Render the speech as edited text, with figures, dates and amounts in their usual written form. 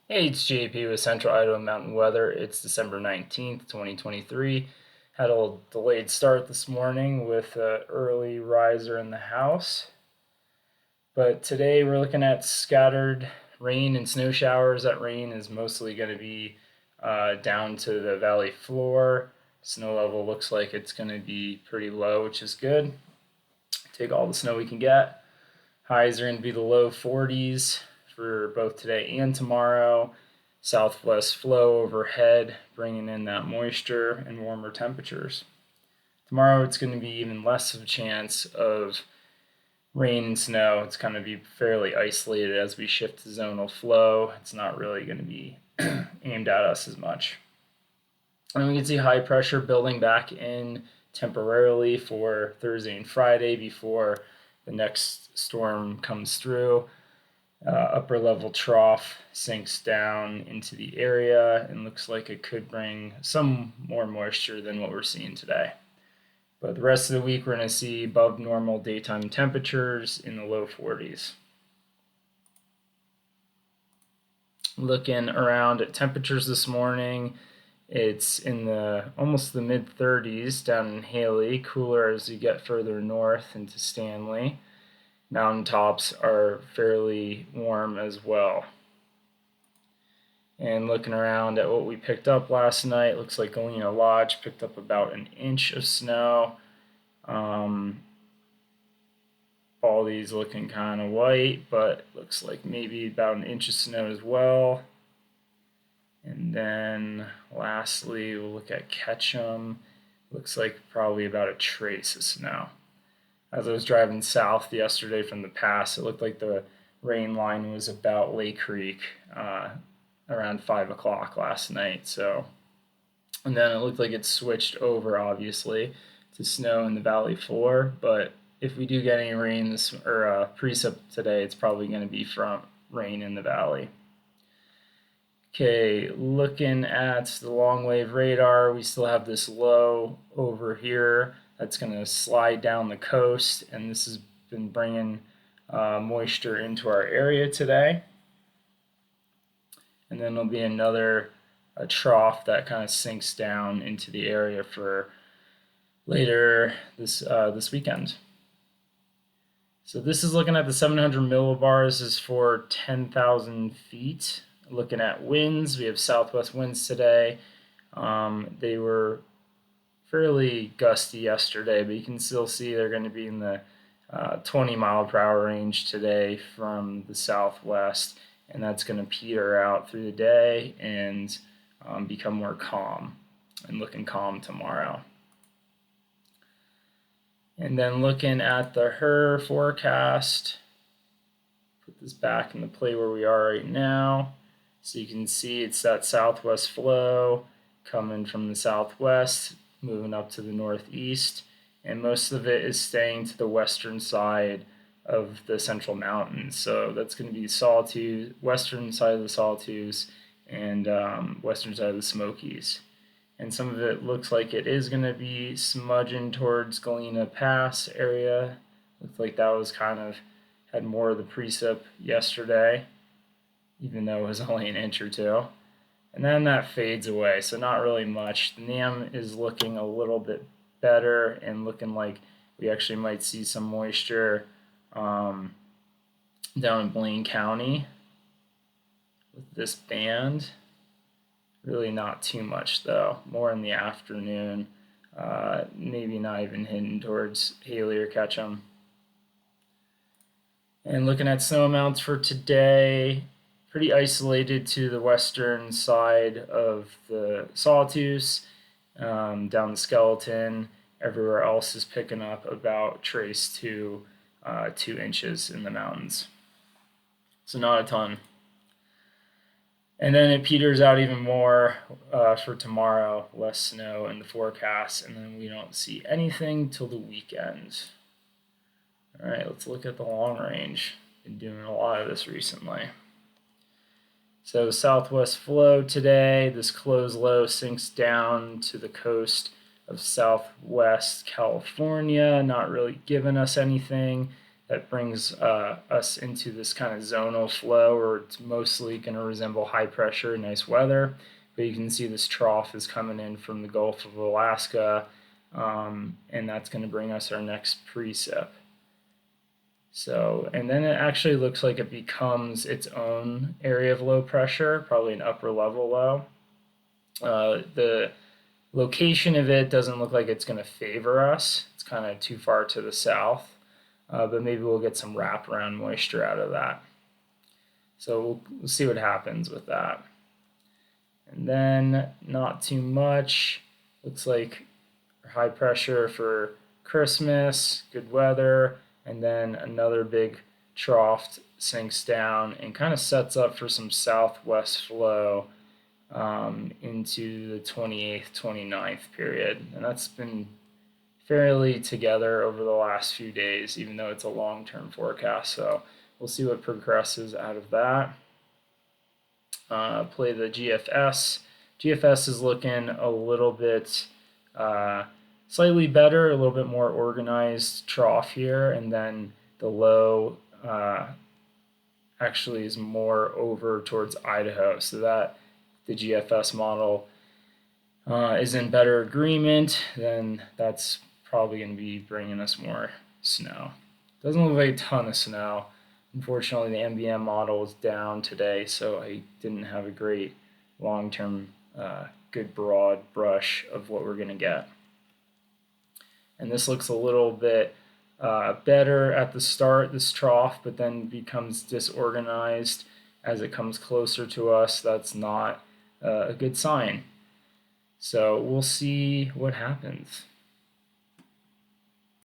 Hey, it's JP with Central Idaho Mountain Weather. It's December 19th, 2023. Had a little delayed start this morning with an early riser in the house. But today we're looking at scattered rain and snow showers. That rain is mostly going to be down to the valley floor. Snow level looks like it's going to be pretty low, which is good. Take all the snow we can get. Highs are going to be the low 40s for both today and tomorrow. Southwest flow overhead, bringing in that moisture and warmer temperatures. Tomorrow, it's going to be even less of a chance of rain and snow. It's going to be fairly isolated as we shift to zonal flow. It's not really going to be aimed at us as much. And we can see high pressure building back in temporarily for Thursday and Friday before the next storm comes through. Upper level trough sinks down into the area and looks like it could bring some more moisture than what we're seeing today. But the rest of the week, we're going to see above normal daytime temperatures in the low 40s. Looking around at temperatures this morning, it's in the almost the mid 30s down in Haley, cooler as you get further north into Stanley. Mountaintops are fairly warm as well. And looking around at what we picked up last night, looks like Galena Lodge picked up about an inch of snow. Baldy's looking kind of white, but looks like maybe about an inch of snow as well. And then lastly, we'll look at Ketchum. Looks like probably about a trace of snow. As I was driving south yesterday from the pass, it looked like the rain line was about Lake Creek around 5 o'clock last night. So, and then it looked like it switched over, obviously, to snow in the valley floor. But if we do get any rain or precip today, it's probably going to be from rain in the valley. Okay, looking at the long wave radar, we still have this low over here that's going to slide down the coast, and this has been bringing moisture into our area today. And then there'll be another trough that kind of sinks down into the area for later this weekend. So this is looking at the 700 millibars is for 10,000 feet. Looking at winds, we have southwest winds today. They were fairly gusty yesterday, but you can still see they're going to be in the 20 mile per hour range today from the southwest, and that's going to peter out through the day and become more calm and looking calm tomorrow. And then looking at the HRRR forecast, put this back in the play where we are right now. So you can see it's that southwest flow coming from the southwest, moving up to the northeast, and most of it is staying to the western side of the Central Mountains. So that's going to be Sawtooth, western side of the Sawtooths, and western side of the Smokies. And some of it looks like it is going to be smudging towards Galena Pass area. Looks like that was kind of had more of the precip yesterday, even though it was only an inch or two. And then that fades away, so not really much. The NAM is looking a little bit better and looking like we actually might see some moisture down in Blaine County with this band. Really not too much though, more in the afternoon, maybe not even hitting towards Haley or Ketchum. And looking at snow amounts for today, pretty isolated to the western side of the Sawtooths, down the Skeleton. Everywhere else is picking up about trace to 2 inches in the mountains. So not a ton. And then it peters out even more for tomorrow, less snow in the forecast, and then we don't see anything till the weekend. All right, let's look at the long range. Been doing a lot of this recently. So southwest flow today, this closed low sinks down to the coast of southwest California, not really giving us anything. that brings us into this kind of zonal flow, or it's mostly going to resemble high pressure, nice weather. But you can see this trough is coming in from the Gulf of Alaska, and that's going to bring us our next precip. So, and then it actually looks like it becomes its own area of low pressure, probably an upper level low. The location of it doesn't look like it's going to favor us. It's kind of too far to the south, but maybe we'll get some wraparound moisture out of that. So we'll see what happens with that. And then not too much. Looks like high pressure for Christmas, good weather, and then another big trough sinks down and kind of sets up for some southwest flow into the 28th, 29th period. And that's been fairly together over the last few days, even though it's a long-term forecast. So we'll see what progresses out of that. Play the GFS. GFS is looking a little bit slightly better, a little bit more organized trough here, and then the low actually is more over towards Idaho, so that the GFS model is in better agreement, then that's probably going to be bringing us more snow. Doesn't look like a ton of snow. Unfortunately, the MBM model is down today, so I didn't have a great long-term good broad brush of what we're going to get. And this looks a little bit better at the start, this trough, but then becomes disorganized as it comes closer to us. That's not a good sign. So we'll see what happens.